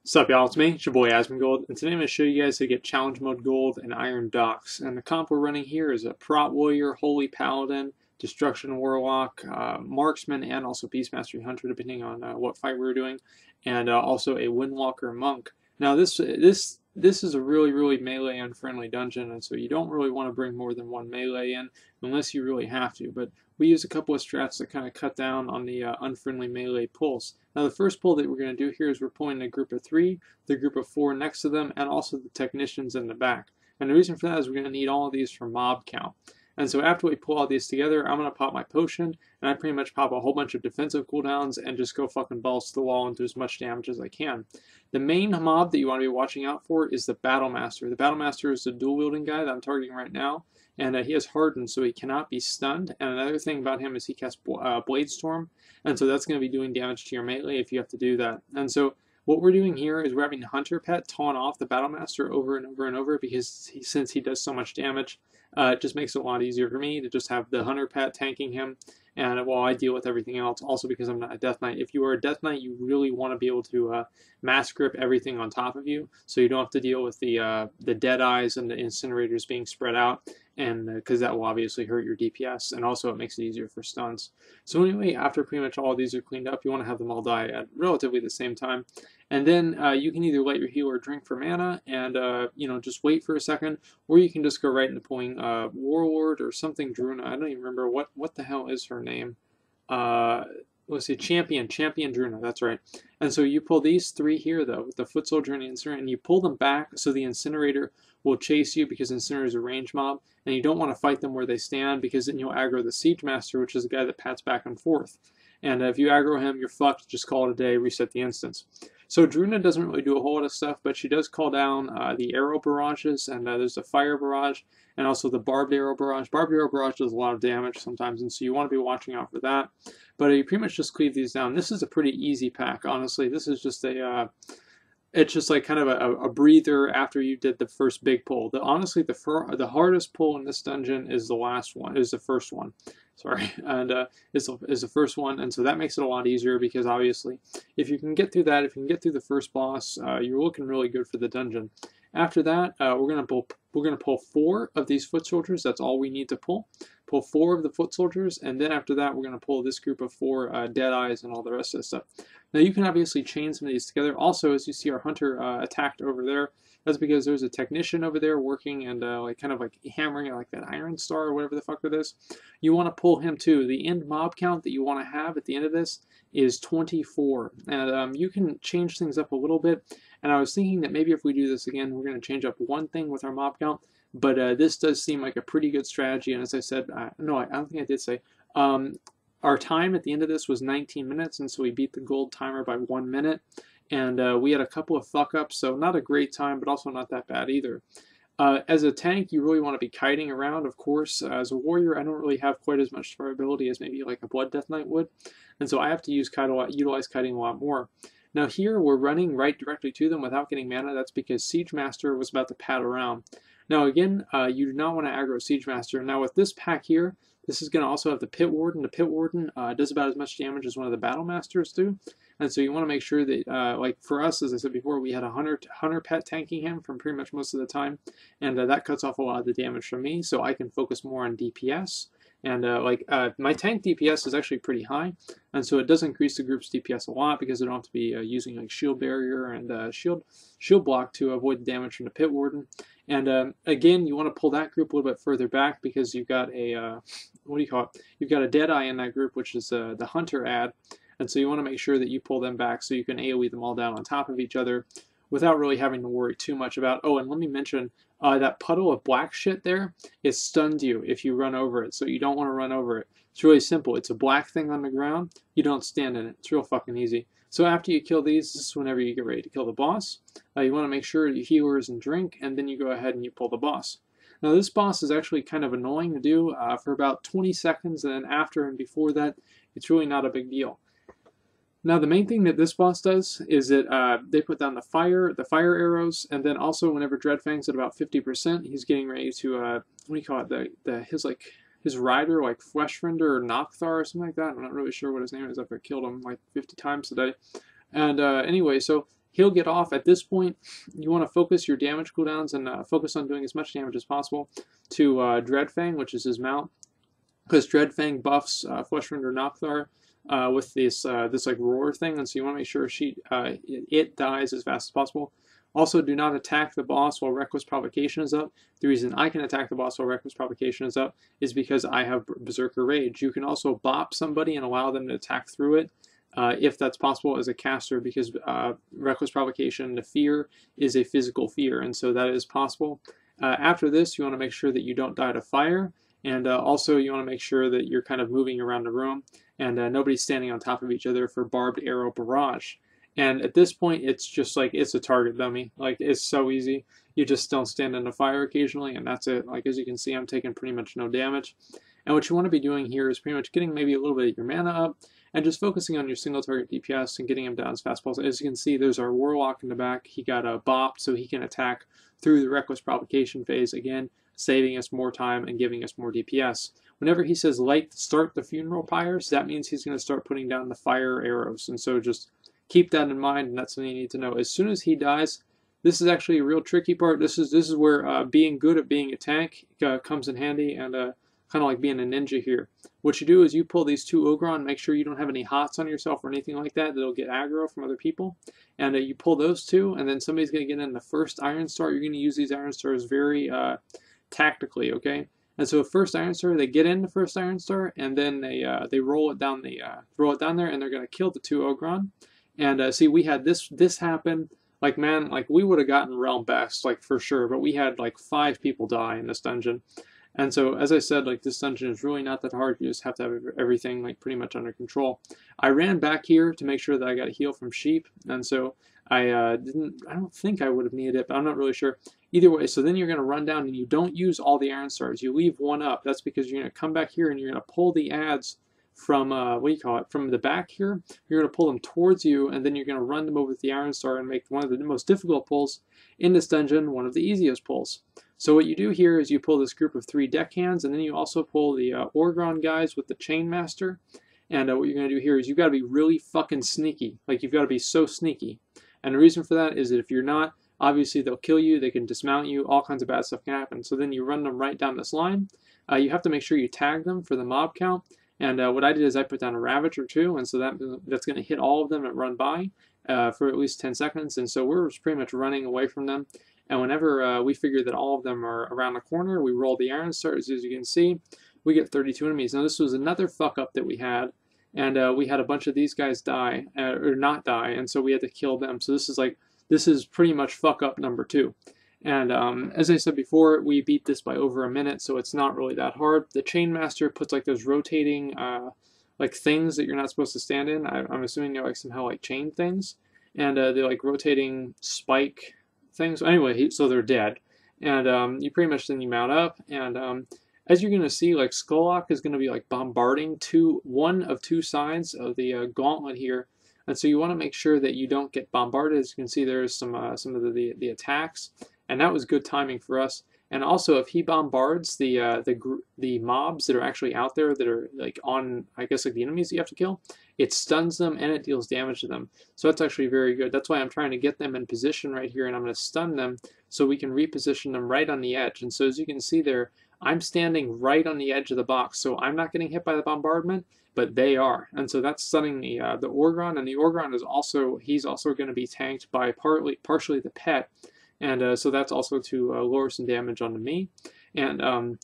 Sup y'all, it's me, it's your boy Asmongold, and today I'm going to show you guys how to get Challenge Mode Gold and Iron Docks. And the comp we're running here is a Prot Warrior, Holy Paladin, Destruction Warlock, Marksman, and also Beastmastery Hunter, depending on what fight we're doing, and also a Windwalker Monk. Now this is a really melee unfriendly dungeon, and so you don't really want to bring more than one melee in unless you really have to. But we use a couple of strats that kind of cut down on the unfriendly melee pulls. Now the first pull that we're going to do here is we're pulling a group of 3, the group of 4 next to them, and also the technicians in the back. And the reason for that is we're going to need all of these for mob count. And so after we pull all these together, I'm going to pop my potion, and I pretty much pop a whole bunch of defensive cooldowns and just go fucking balls to the wall and do as much damage as I can. The main mob that you want to be watching out for is the Battlemaster. The Battlemaster is the dual-wielding guy that I'm targeting right now, and he has Hardened, so he cannot be stunned. And another thing about him is he casts Blade Storm, and so that's going to be doing damage to your melee if you have to do that. And so what we're doing here is we're having Hunter Pet taunt off the Battlemaster over and over and over because since he does so much damage, it just makes it a lot easier for me to just have the Hunter Pet tanking him, and while I deal with everything else. Also because I'm not a Death Knight. If you are a Death Knight, you really want to be able to mass grip everything on top of you, so you don't have to deal with the dead eyes and the incinerators being spread out, and because that will obviously hurt your DPS, and also it makes it easier for stuns. So anyway, after pretty much all of these are cleaned up, you want to have them all die at relatively the same time. And then you can either let your healer drink for mana and just wait for a second, or you can just go right into pulling Warlord or something Draenor. I don't even remember what the hell is her name. Let's see, Champion Draenor, that's right. And so you pull these 3 here though, with the Foot Soldier and the Incinerator, and you pull them back so the Incinerator will chase you because Incinerator is a range mob, and you don't want to fight them where they stand because then you'll aggro the Siege Master, which is the guy that pats back and forth. And if you aggro him, you're fucked. Just call it a day, reset the instance. So Draenor doesn't really do a whole lot of stuff, but she does call down the arrow barrages, and there's a fire barrage, and also the barbed arrow barrage. Barbed arrow barrage does a lot of damage sometimes, and so you want to be watching out for that. But you pretty much just cleave these down. This is a pretty easy pack, honestly. This is just it's just like kind of a breather after you did the first big pull. Honestly, the hardest pull in this dungeon is the first one. Sorry, and is the first one, and so that makes it a lot easier because obviously, if you can get through that, if you can get through the first boss, you're looking really good for the dungeon. After that, we're gonna pull 4 of these foot soldiers. That's all we need to pull. Pull 4 of the foot soldiers, and then after that, we're gonna pull this group of 4 dead eyes and all the rest of the stuff. Now you can obviously chain some of these together. Also, as you see our hunter attacked over there, that's because there's a technician over there working and kind of hammering at like that iron star or whatever the fuck that is. You want to pull him too. The end mob count that you want to have at the end of this is 24, and you can change things up a little bit. And I was thinking that maybe if we do this again, we're going to change up one thing with our mob count. But this does seem like a pretty good strategy. And as I said, no, I don't think I did say. Our time at the end of this was 19 minutes, and so we beat the gold timer by 1 minute. And we had a couple of fuck-ups, so not a great time, but also not that bad either. As a tank, you really want to be kiting around, of course. As a warrior, I don't really have quite as much survivability as maybe like a Blood Death Knight would, and so I have to utilize kiting a lot more. Now here, we're running right directly to them without getting mana. That's because Siege Master was about to pat around. Now again, you do not want to aggro Siege Master. Now with this pack here, this is going to also have the Pit Warden. The Pit Warden does about as much damage as one of the Battle Masters do. And so you want to make sure that, like for us, as I said before, we had a Hunter Pet tanking him from pretty much most of the time. And that cuts off a lot of the damage from me, so I can focus more on DPS. And my tank DPS is actually pretty high, and so it does increase the group's DPS a lot because they don't have to be using like shield barrier and shield block to avoid the damage from the Pit Warden. And again, you want to pull that group a little bit further back because you've got a You've got a dead eye in that group, which is the Hunter ad, and so you want to make sure that you pull them back so you can AoE them all down on top of each other without really having to worry too much about. Oh, and let me mention. That puddle of black shit there, it stuns you if you run over it, so you don't want to run over it. It's really simple. It's a black thing on the ground. You don't stand in it. It's real fucking easy. So after you kill these, this is whenever you get ready to kill the boss. You want to make sure your healer is in drink, and then you go ahead and you pull the boss. Now this boss is actually kind of annoying to do for about 20 seconds, and then after and before that, it's really not a big deal. Now the main thing that this boss does is that they put down the fire arrows, and then also whenever Dreadfang's at about 50%, he's getting ready to his rider, like Fleshfinder or Nocthar or something like that. I'm not really sure what his name is. I've killed him like 50 times today. And anyway, so he'll get off. At this point, you want to focus your damage cooldowns and focus on doing as much damage as possible to Dreadfang, which is his mount, because Dreadfang buffs Fleshwinder Nocthar with this like roar thing, and so you want to make sure it dies as fast as possible. Also, do not attack the boss while Reckless Provocation is up. The reason I can attack the boss while Reckless Provocation is up is because I have Berserker Rage. You can also bop somebody and allow them to attack through it, if that's possible as a caster, because Reckless Provocation, the fear, is a physical fear, and so that is possible. After this, you want to make sure that you don't die to fire, and also you want to make sure that you're kind of moving around the room, and nobody's standing on top of each other for Barbed Arrow Barrage. And at this point, it's just like, it's a target dummy. Like, it's so easy. You just don't stand in the fire occasionally, and that's it. Like, as you can see, I'm taking pretty much no damage. And what you want to be doing here is pretty much getting maybe a little bit of your mana up, and just focusing on your single target DPS and getting him down as fast as possible. As you can see, there's our Warlock in the back. He got a bop, so he can attack through the Reckless Provocation phase, again, saving us more time and giving us more DPS. Whenever he says start the Funeral Pyres, that means he's going to start putting down the fire arrows. And so just keep that in mind, and that's something you need to know. As soon as he dies, this is actually a real tricky part. This is where being good at being a tank comes in handy, and kind of like being a ninja here. What you do is you pull these two Ogron, make sure you don't have any hots on yourself or anything like that that'll get aggro from other people, and you pull those two, and then somebody's going to get in the first Iron Star. You're going to use these Iron Stars very tactically, okay? And so first Iron Star, they get in the first Iron Star, and then they roll it down there, and they're going to kill the two Ogron. And see, we had this happen. Like, man, like, we would have gotten Realm Best, like, for sure, but we had like 5 people die in this dungeon. And so, as I said, like, this dungeon is really not that hard. You just have to have everything like pretty much under control. I ran back here to make sure that I got a heal from sheep, and so I don't think I would have needed it, but I'm not really sure. Either way, so then you're going to run down, and you don't use all the Iron Stars. You leave one up. That's because you're going to come back here and you're going to pull the adds from from the back here. You're going to pull them towards you, and then you're going to run them over with the Iron Star and make one of the most difficult pulls in this dungeon one of the easiest pulls. So what you do here is you pull this group of 3 deckhands, and then you also pull the Orgron guys with the Chainmaster. And what you're going to do here is you've got to be really fucking sneaky. Like, you've got to be so sneaky. And the reason for that is that if you're not, obviously they'll kill you, they can dismount you, all kinds of bad stuff can happen. So then you run them right down this line. You have to make sure you tag them for the mob count. And what I did is I put down a Ravager too, and so that's going to hit all of them and run by for at least 10 seconds. And so we're just pretty much running away from them. And whenever we figure that all of them are around the corner, we roll the Iron Stars. As you can see, we get 32 enemies. Now this was another fuck up that we had, and we had a bunch of these guys die, or not die, and so we had to kill them. So this is pretty much fuck up number 2. And as I said before, we beat this by over a minute, so it's not really that hard. The Chainmaster puts like those rotating like things that you're not supposed to stand in. I'm assuming they're like somehow like chain things, and they're like rotating spike things. Anyway, so they're dead, and you pretty much then you mount up, and as you're gonna see, like Skullock is gonna be like bombarding one of 2 sides of the gauntlet here. And so you want to make sure that you don't get bombarded. As you can see, there's some of the attacks, and that was good timing for us. And also, if he bombards the mobs that are actually out there that are like on, I guess, like the enemies that you have to kill, it stuns them and it deals damage to them. So that's actually very good. That's why I'm trying to get them in position right here, and I'm going to stun them so we can reposition them right on the edge. And so as you can see there, I'm standing right on the edge of the box, so I'm not getting hit by the bombardment, but they are. And so that's stunning the Orgron, and the Orgron is also going to be tanked by partially the pet, and so that's also to lower some damage onto me, and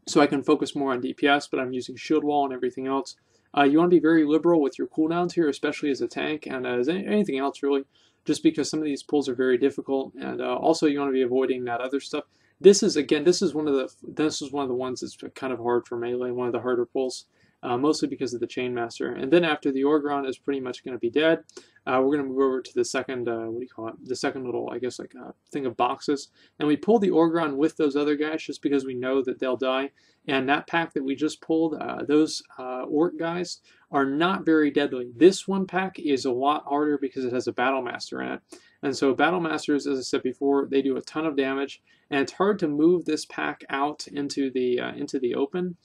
so I can focus more on DPS, but I'm using shield wall and everything else. You want to be very liberal with your cooldowns here, especially as a tank, and as anything else really, just because some of these pulls are very difficult, and also you want to be avoiding that other stuff. This is one of the ones that's kind of hard for melee, one of the harder pulls. Mostly because of the Chainmaster. And then after the Orgron is pretty much going to be dead, we're going to move over to the second, the second little, I guess, like thing of boxes. And we pull the Orgron with those other guys just because we know that they'll die. And that pack that we just pulled, those Orc guys are not very deadly. This one pack is a lot harder because it has a Battle Master in it. And so Battle Masters, as I said before, they do a ton of damage. And it's hard to move this pack out into the open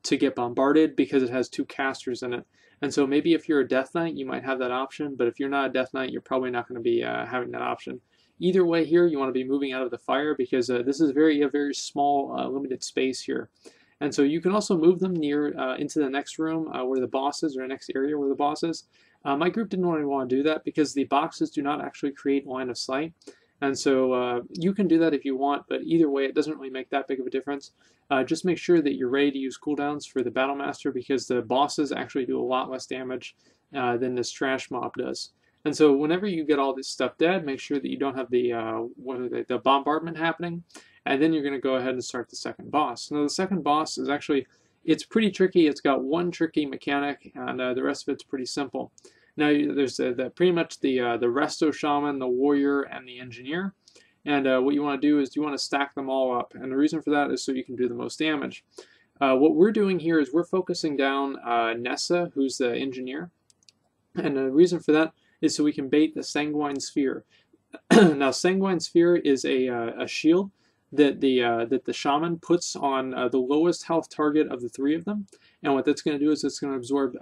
to get bombarded because it has 2 casters in it. And so maybe if you're a Death Knight, you might have that option, but if you're not a Death Knight, you're probably not going to be having that option. Either way here, you want to be moving out of the fire because this is a very small, limited space here. And so you can also move them near into the next room where the boss is, or the next area where the boss is. My group didn't really want to do that because the boxes do not actually create line of sight. And so you can do that if you want, but either way, it doesn't really make that big of a difference. Just make sure that you're ready to use cooldowns for the Battle Master because the bosses actually do a lot less damage than this trash mob does. And so whenever you get all this stuff dead, make sure that you don't have the bombardment happening, and then you're going to go ahead and start the second boss. Now the second boss is actually, it's pretty tricky. It's got one tricky mechanic, and the rest of it's pretty simple. Now there's pretty much the Resto Shaman, the Warrior, and the Engineer. And what you want to do is you want to stack them all up. And the reason for that is so you can do the most damage. What we're doing here is we're focusing down Nessa, who's the Engineer. And the reason for that is so we can bait the Sanguine Sphere. Now Sanguine Sphere is a shield that the Shaman puts on the lowest health target of the three of them. And what that's going to do is it's going to absorb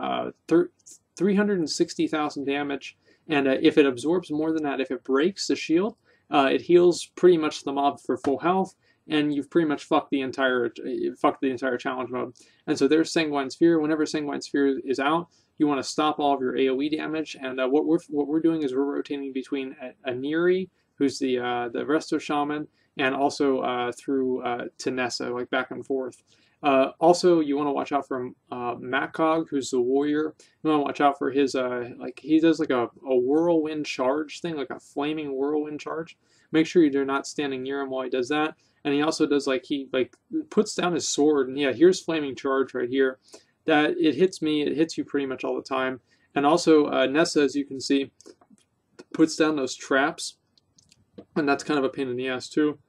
360,000 damage, and if it absorbs more than that, if it breaks the shield, it heals pretty much the mob for full health, and you've pretty much fucked the entire challenge mode. And so there's Sanguine Sphere. Whenever Sanguine Sphere is out, you want to stop all of your AoE damage, and what we're doing is we're rotating between a Neri, who's the Resto Shaman, and also through to Nessa, like back and forth. Also, you want to watch out for Makog, who's the Warrior. You want to watch out for his, like, he does like a whirlwind charge thing, like a flaming whirlwind charge. Make sure you're not standing near him while he does that. And he also does, like, he, like, puts down his sword, and yeah, here's flaming charge right here. That, it hits me, it hits you pretty much all the time. And also, Nessa, as you can see, puts down those traps, and that's kind of a pain in the ass, too.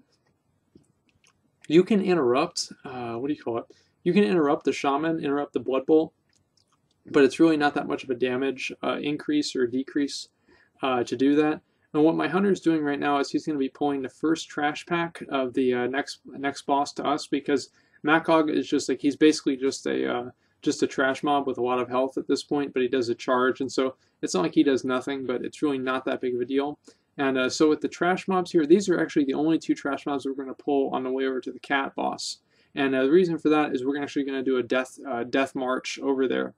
You can interrupt, what do you call it? You can interrupt the Shaman, interrupt the Blood Bolt, but it's really not that much of a damage increase or decrease to do that. And what my Hunter's doing right now is he's going to be pulling the first trash pack of the next boss to us, because Makog is just like, he's basically just a trash mob with a lot of health at this point, but he does a charge, and so it's not like he does nothing, but it's really not that big of a deal. And so with the trash mobs here, these are actually the only two trash mobs we're going to pull on the way over to the cat boss. And the reason for that is we're actually going to do a death march over there.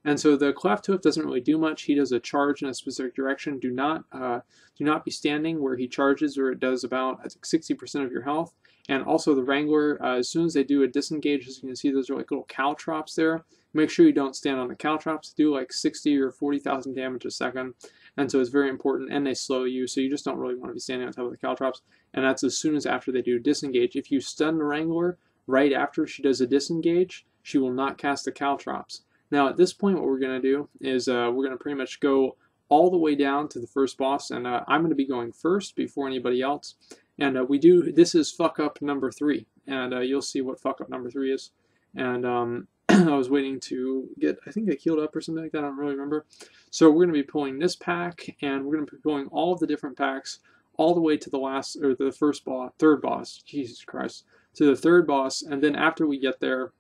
And so the Cleft Hoof doesn't really do much. He does a charge in a specific direction. Do not be standing where he charges, or it does about, I think, 60% of your health. And also the Wrangler, as soon as they do a disengage, as you can see, those are like little caltrops there. Make sure you don't stand on the caltrops. They do like 60 or 40,000 damage a second. And so it's very important, and they slow you, so you just don't really want to be standing on top of the caltrops. And that's as soon as after they do disengage. If you stun the Wrangler right after she does a disengage, she will not cast the caltrops. Now at this point, what we're going to do is we're going to pretty much go all the way down to the first boss, and I'm going to be going first before anybody else. And this is fuck up number 3, and you'll see what fuck up number 3 is. And I was waiting to get, I think I healed up or something like that, I don't really remember. So we're going to be pulling this pack, and we're going to be pulling all of the different packs all the way to the last, or the third boss, Jesus Christ, to the third boss. And then after we get there,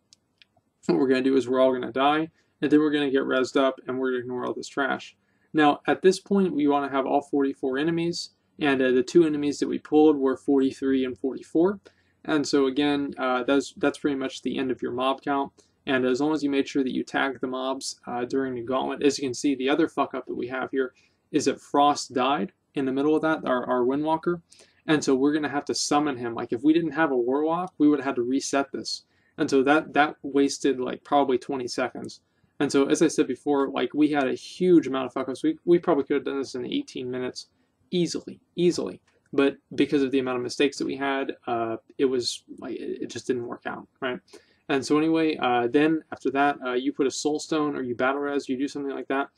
what we're going to do is we're all going to die, and then we're going to get rezzed up, and we're going to ignore all this trash. Now, at this point, we want to have all 44 enemies, and the 2 enemies that we pulled were 43 and 44. And so again, that's pretty much the end of your mob count. And as long as you made sure that you tagged the mobs during the gauntlet, as you can see, the other fuck up that we have here is that Frost died in the middle of that, our Windwalker. And so we're going to have to summon him. Like, if we didn't have a Warlock, we would have had to reset this. And so that wasted like probably 20 seconds. And so, as I said before, like, we had a huge amount of fuck ups. We probably could have done this in 18 minutes easily. But because of the amount of mistakes that we had, it was like, it just didn't work out, right? And so anyway, then after that, you put a soul stone, or you battle res, you do something like that.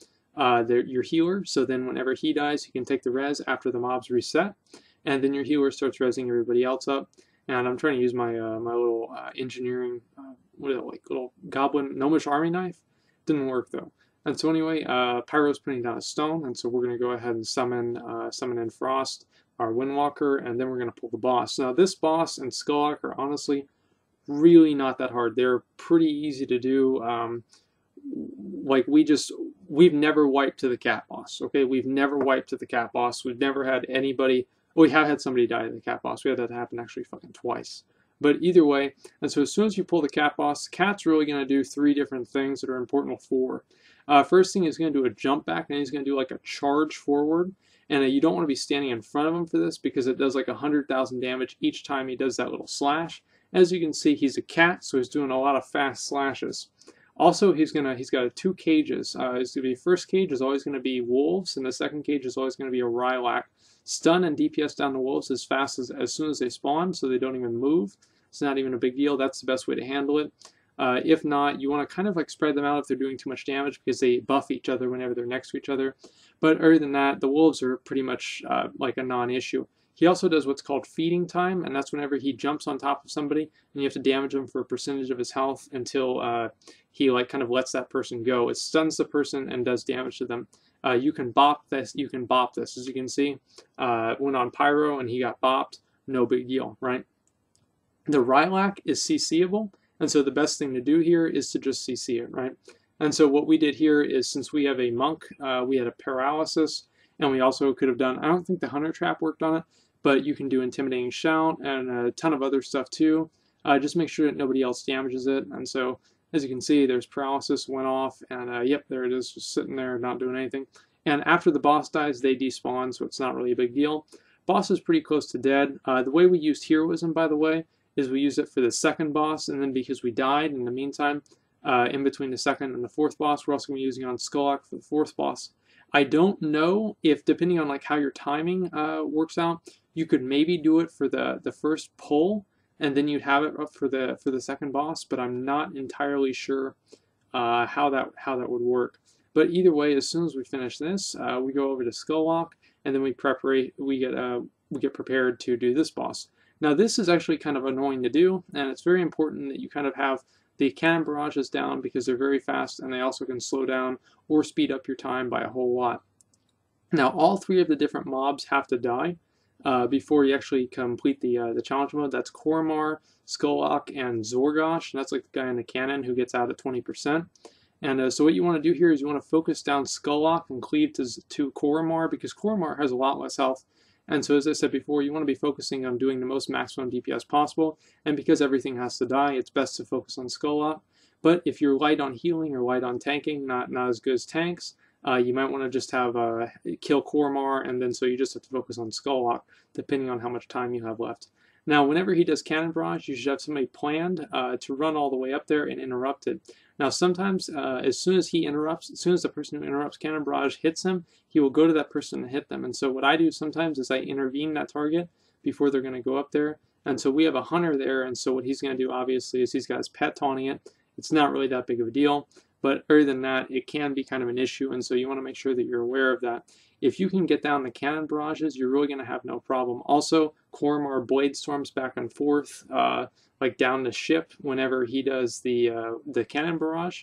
Your healer, so then whenever he dies, you can take the res after the mobs reset, and then your healer starts resing everybody else up. And I'm trying to use my my little engineering, what is it, like little goblin gnomish army knife. Didn't work though. And so anyway, Pyro's putting down a stone, and so we're going to go ahead and summon in Frost, our Windwalker, and then we're going to pull the boss. Now this boss and Skulllock are honestly really not that hard. They're pretty easy to do. like we've never wiped to the cat boss. Okay, we've never wiped to the cat boss. We've never had anybody. Well, we have had somebody die to the cat boss. We had that happen actually fucking twice. But either way, and so as soon as you pull the cat boss, cat's really going to do 3 different things that are important for. First thing, he's going to do a jump back, and he's going to do like a charge forward. And you don't want to be standing in front of him for this because it does like 100,000 damage each time he does that little slash. As you can see, he's a cat, so he's doing a lot of fast slashes. Also, he's got 2 cages. First cage is always going to be wolves, and the second cage is always going to be a Rylak. Stun and DPS down the wolves as fast as soon as they spawn, so they don't even move. It's not even a big deal. That's the best way to handle it. If not, you want to kind of like spread them out if they're doing too much damage because they buff each other whenever they're next to each other. But other than that, the wolves are pretty much like a non-issue. He also does what's called feeding time, and that's whenever he jumps on top of somebody and you have to damage him for a percentage of his health until he like kind of lets that person go. It stuns the person and does damage to them. You can bop this. You can bop this, as you can see. Went on Pyro and he got bopped. No big deal, right? The Rylak is CCable, and so the best thing to do here is to just CC it, right? And so what we did here is, since we have a monk, we had a paralysis, and we also could have done, I don't think the Hunter Trap worked on it, but you can do Intimidating Shout and a ton of other stuff too. Just make sure that nobody else damages it. And so, as you can see, there's paralysis, went off, and yep, there it is, just sitting there, not doing anything. And after the boss dies, they despawn, so it's not really a big deal. Boss is pretty close to dead. The way we used Heroism, by the way, is we used it for the second boss, and then because we died in the meantime, in between the second and the fourth boss, we're also going to be using it on Skullak for the fourth boss. I don't know if, depending on like how your timing works out, you could maybe do it for the first pull, and then you'd have it up for the second boss. But I'm not entirely sure how that would work. But either way, as soon as we finish this, we go over to Skullak, and then we get prepared to do this boss. Now this is actually kind of annoying to do, and it's very important that you kind of have the cannon barrages down because they're very fast and they also can slow down or speed up your time by a whole lot. Now all 3 of the different mobs have to die before you actually complete the challenge mode. That's Koromar, Skullak, and Zorgosh, and that's like the guy in the cannon who gets out at 20%. And so what you want to do here is you want to focus down Skullak and cleave to Koromar, because Koromar has a lot less health. And so, as I said before, you want to be focusing on doing the most maximum DPS possible, and because everything has to die, it's best to focus on Skullak. But if you're light on healing or light on tanking, not as good as tanks, you might want to just have kill Koromar, and then so you just have to focus on Skullak, depending on how much time you have left. Now, whenever he does Cannon Barrage, you should have somebody planned to run all the way up there and interrupt it. Now, sometimes, as soon as the person who interrupts Cannon Barrage hits him, he will go to that person and hit them. And so what I do sometimes is I intervene that target before they're going to go up there. And so we have a hunter there, and so what he's going to do, obviously, is he's got his pet taunting it. It's not really that big of a deal, but other than that, it can be kind of an issue, and so you want to make sure that you're aware of that. If you can get down the cannon barrages, you're really going to have no problem. Also, Koromar blade storms back and forth, like down the ship whenever he does the cannon barrage,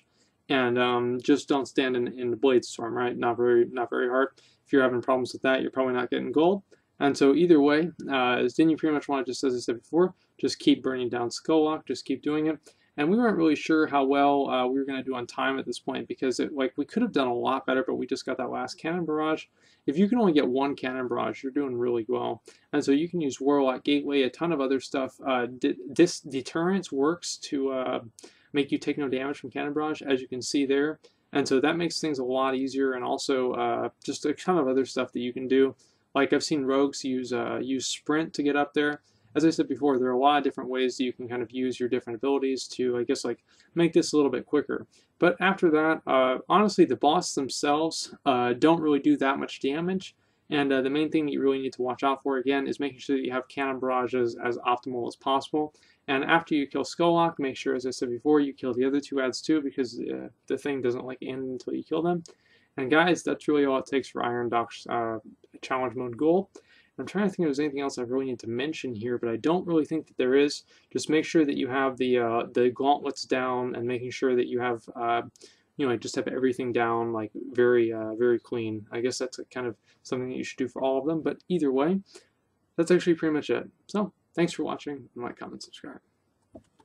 and just don't stand in the blade storm, right? Not very hard. If you're having problems with that, you're probably not getting gold. And so either way, then you pretty much want to, just as I said before, just keep burning down Skullak, just keep doing it. And we weren't really sure how well we were going to do on time at this point, because we could have done a lot better, but we just got that last cannon barrage. If you can only get 1 cannon barrage, you're doing really well. And so you can use Warlock Gateway, a ton of other stuff. This deterrence works to make you take no damage from cannon barrage, as you can see there. And so that makes things a lot easier, and also just a ton of other stuff that you can do. Like I've seen rogues use sprint to get up there. As I said before, there are a lot of different ways that you can kind of use your different abilities to, I guess, like make this a little bit quicker. But after that, honestly, the boss themselves don't really do that much damage. And the main thing that you really need to watch out for, again, is making sure that you have cannon barrages as optimal as possible. And after you kill Skullak, make sure, as I said before, you kill the other 2 ads too, because the thing doesn't like end until you kill them. And guys, that's really all it takes for Iron Doc's challenge mode goal. I'm trying to think if there's anything else I really need to mention here, but I don't really think that there is. Just make sure that you have the gauntlets down, and making sure that you have just have everything down like very clean. I guess that's kind of something that you should do for all of them. But either way, that's actually pretty much it. So thanks for watching, and like, comment, subscribe.